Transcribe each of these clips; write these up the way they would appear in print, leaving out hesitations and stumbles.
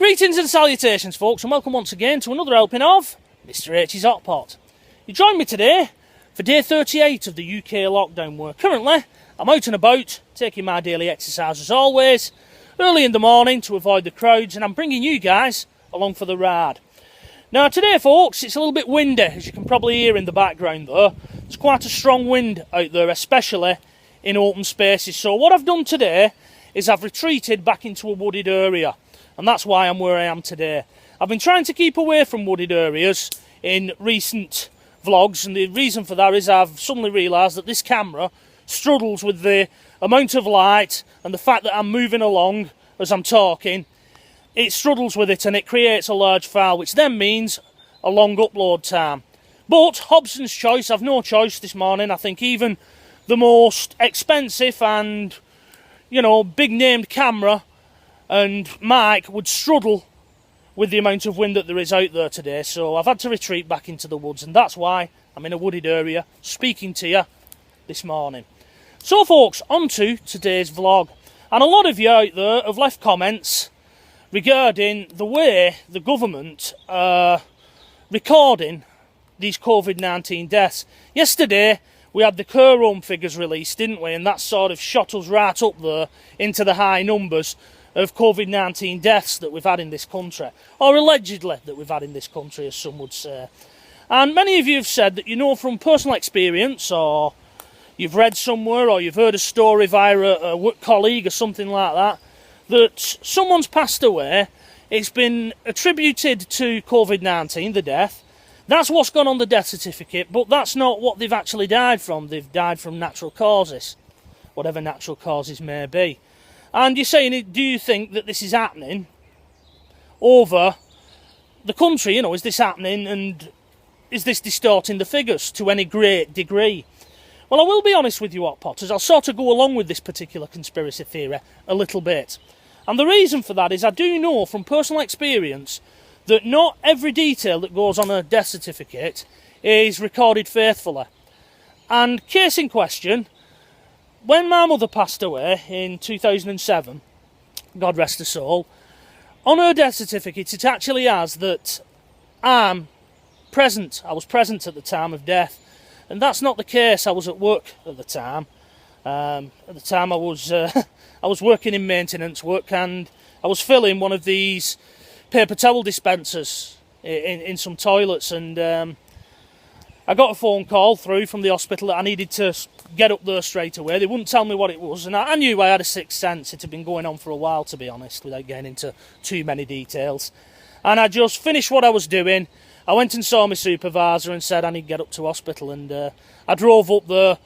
Greetings and salutations, folks, and welcome once again to another helping of Mr H's Hot Pot. You join me today for day 38 of the UK lockdown, where currently I'm out and about, taking my daily exercise as always, early in the morning to avoid the crowds, and I'm bringing you guys along for the ride. Now today, folks, it's a little bit windy, as you can probably hear in the background there. There's quite a strong wind out there, especially in open spaces. So what I've done today is I've retreated back into a wooded area. And that's why I'm where I am today. I've been trying to keep away from wooded areas in recent vlogs, and the reason for that is I've suddenly realised that this camera struggles with the amount of light and the fact that I'm moving along as I'm talking. It struggles with it and it creates a large file, which then means a long upload time. But Hobson's choice, I've no choice this morning. I think even the most expensive and, big named camera and mic would struggle with the amount of wind that there is out there today. So I've had to retreat back into the woods, and that's why I'm in a wooded area speaking to you this morning. So folks, on to today's vlog. And a lot of you out there have left comments regarding the way the government are recording these COVID-19 deaths. Yesterday we had the care home figures released, didn't we? And that sort of shot us right up there into the high numbers of COVID-19 deaths that we've had in this country, or allegedly that we've had in this country, as some would say. And many of you have said that from personal experience, or you've read somewhere, or you've heard a story via a work colleague or something like that, that someone's passed away, it's been attributed to COVID-19, the death. That's what's gone on the death certificate, but that's not what they've actually died from. They've died from natural causes, whatever natural causes may be. And you're saying, do you think that this is happening over the country? Is this happening, and is this distorting the figures to any great degree? Well, I will be honest with you, Hot Potters. I'll sort of go along with this particular conspiracy theory a little bit. And the reason for that is I do know from personal experience that not every detail that goes on a death certificate is recorded faithfully. And case in question, when my mother passed away in 2007, God rest her soul, on her death certificate it actually has that I was present at the time of death, and that's not the case. I was at work at the time. At the time I was working in maintenance work, and I was filling one of these paper towel dispensers in some toilets, and I got a phone call through from the hospital that I needed to get up there straight away. They wouldn't tell me what it was, and I knew I had a sixth sense. It had been going on for a while, to be honest, without getting into too many details. And I just finished what I was doing. I went and saw my supervisor and said I need to get up to hospital, and I drove up there.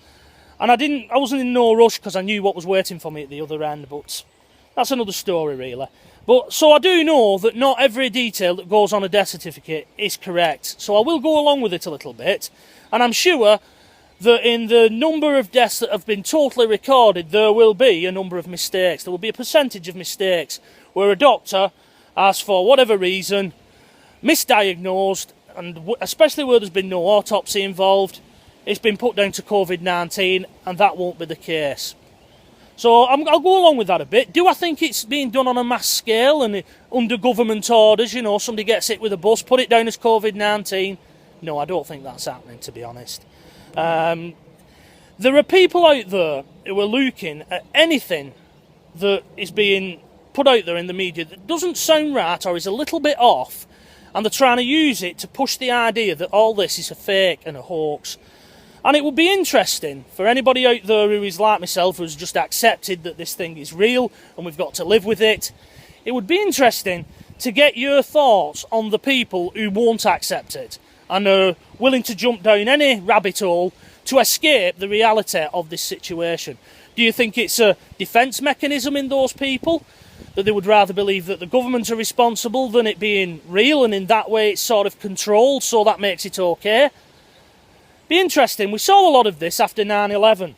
And I wasn't in no rush because I knew what was waiting for me at the other end, but that's another story, really. But so I do know that not every detail that goes on a death certificate is correct. So I will go along with it a little bit. And I'm sure that in the number of deaths that have been totally recorded, there will be a number of mistakes. There will be a percentage of mistakes where a doctor has, for whatever reason, misdiagnosed, and especially where there's been no autopsy involved, it's been put down to COVID-19, and that won't be the case. So I'll go along with that a bit. Do I think it's being done on a mass scale and under government orders? Somebody gets hit with a bus, put it down as COVID-19. No, I don't think that's happening, to be honest. There are people out there who are looking at anything that is being put out there in the media that doesn't sound right or is a little bit off, and they're trying to use it to push the idea that all this is a fake and a hoax. And it would be interesting for anybody out there who is like myself, who's just accepted that this thing is real and we've got to live with it. It would be interesting to get your thoughts on the people who won't accept it and are willing to jump down any rabbit hole to escape the reality of this situation. Do you think it's a defence mechanism in those people, that they would rather believe that the government are responsible than it being real, and in that way it's sort of controlled, so that makes it okay? Be interesting. We saw a lot of this after 9/11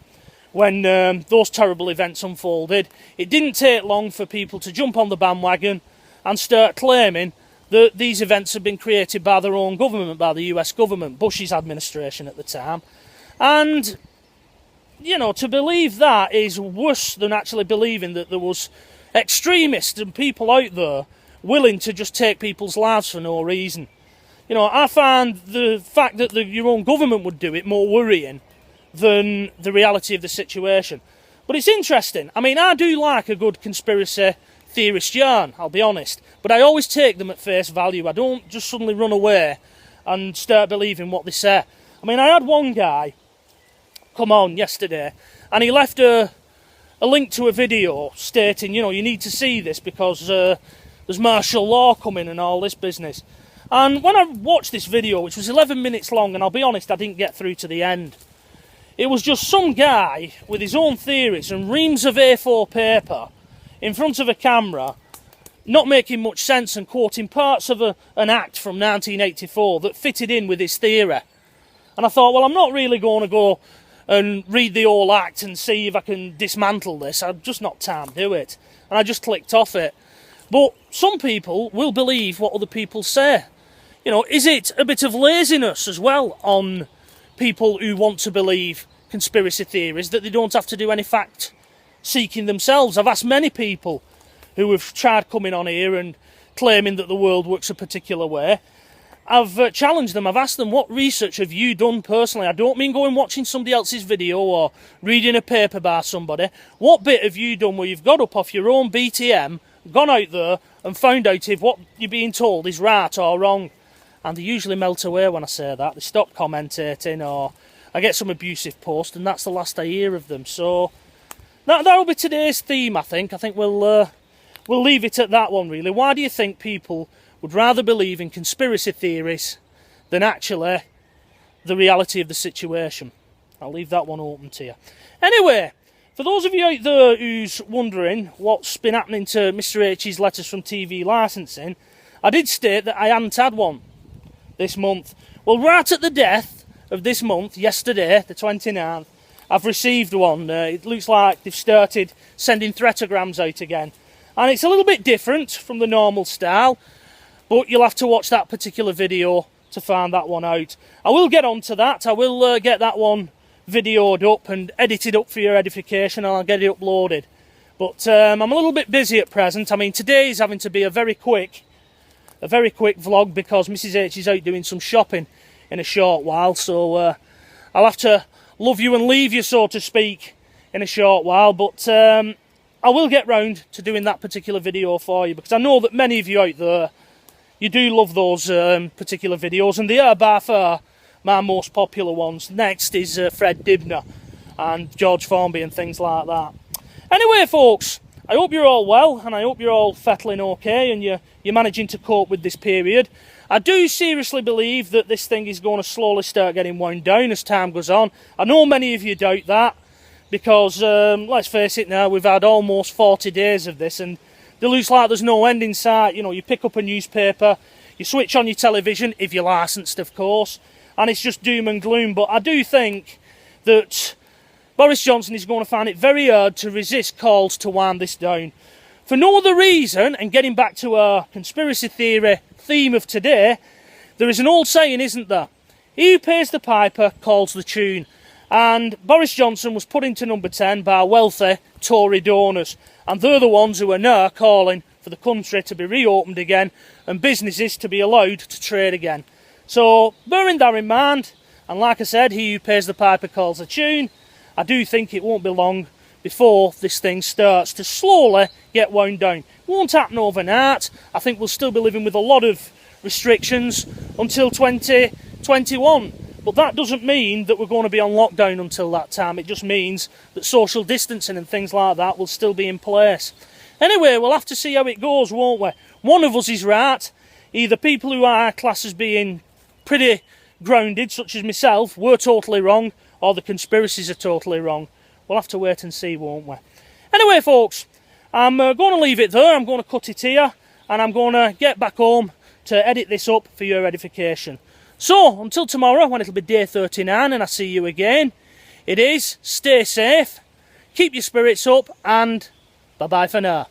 when those terrible events unfolded. It didn't take long for people to jump on the bandwagon and start claiming that these events had been created by their own government, by the US government, Bush's administration at the time. And, to believe that is worse than actually believing that there was extremists and people out there willing to just take people's lives for no reason. You know, I find the fact that your own government would do it more worrying than the reality of the situation. But it's interesting. I mean, I do like a good conspiracy theorist yarn, I'll be honest. But I always take them at face value. I don't just suddenly run away and start believing what they say. I mean, I had one guy come on yesterday, and he left a link to a video stating, you know, you need to see this because there's martial law coming and all this business. And when I watched this video, which was 11 minutes long, and I'll be honest, I didn't get through to the end. It was just some guy with his own theories and reams of A4 paper in front of a camera, not making much sense and quoting parts of an act from 1984 that fitted in with his theory. And I thought, well, I'm not really going to go and read the whole act and see if I can dismantle this. I've just not time to do it. And I just clicked off it. But some people will believe what other people say. You know, is it a bit of laziness as well on people who want to believe conspiracy theories that they don't have to do any fact-seeking themselves? I've asked many people who have tried coming on here and claiming that the world works a particular way. I've challenged them. I've asked them, what research have you done personally? I don't mean going watching somebody else's video or reading a paper by somebody. What bit have you done where you've got up off your own BTM, gone out there and found out if what you're being told is right or wrong? And they usually melt away when I say that. They stop commentating, or I get some abusive post, and that's the last I hear of them. So that'll be today's theme, I think. I think we'll leave it at that one, really. Why do you think people would rather believe in conspiracy theories than actually the reality of the situation? I'll leave that one open to you. Anyway, for those of you out there who's wondering what's been happening to Mr H's letters from TV licensing, I did state that I hadn't had one this month. Well, right at the death of this month, yesterday, the 29th, I've received one. It looks like they've started sending threatograms out again. And it's a little bit different from the normal style, but you'll have to watch that particular video to find that one out. I will get onto that. I will get that one videoed up and edited up for your edification, and I'll get it uploaded. But I'm a little bit busy at present. I mean, today is having to be a very quick vlog because Mrs H is out doing some shopping in a short while, so I'll have to love you and leave you, so to speak, in a short while. But I will get round to doing that particular video for you, because I know that many of you out there, you do love those particular videos, and they are by far my most popular ones. Next is Fred Dibner and George Formby and things like that. Anyway, folks, I hope you're all well, and I hope you're all fettling okay, and you're managing to cope with this period. I do seriously believe that this thing is going to slowly start getting wound down as time goes on. I know many of you doubt that, because, let's face it now, we've had almost 40 days of this, and it looks like there's no end in sight. You know, you pick up a newspaper, you switch on your television, if you're licensed, of course, and it's just doom and gloom. But I do think that Boris Johnson is going to find it very hard to resist calls to wind this down. For no other reason, and getting back to our conspiracy theory theme of today, there is an old saying, isn't there? He who pays the piper calls the tune. And Boris Johnson was put into number 10 by wealthy Tory donors. And they're the ones who are now calling for the country to be reopened again and businesses to be allowed to trade again. So, bearing that in mind, and like I said, he who pays the piper calls the tune, I do think it won't be long before this thing starts to slowly get wound down. It won't happen overnight. I think we'll still be living with a lot of restrictions until 2021. But that doesn't mean that we're going to be on lockdown until that time. It just means that social distancing and things like that will still be in place. Anyway, we'll have to see how it goes, won't we? One of us is right. Either people who are classed as being pretty grounded, such as myself, were totally wrong, or the conspiracies are totally wrong. We'll have to wait and see, won't we? Anyway, folks, I'm going to leave it there. I'm going to cut it here, and I'm going to get back home to edit this up for your edification. So, until tomorrow, when it'll be day 39, and I see you again, it is stay safe, keep your spirits up, and bye-bye for now.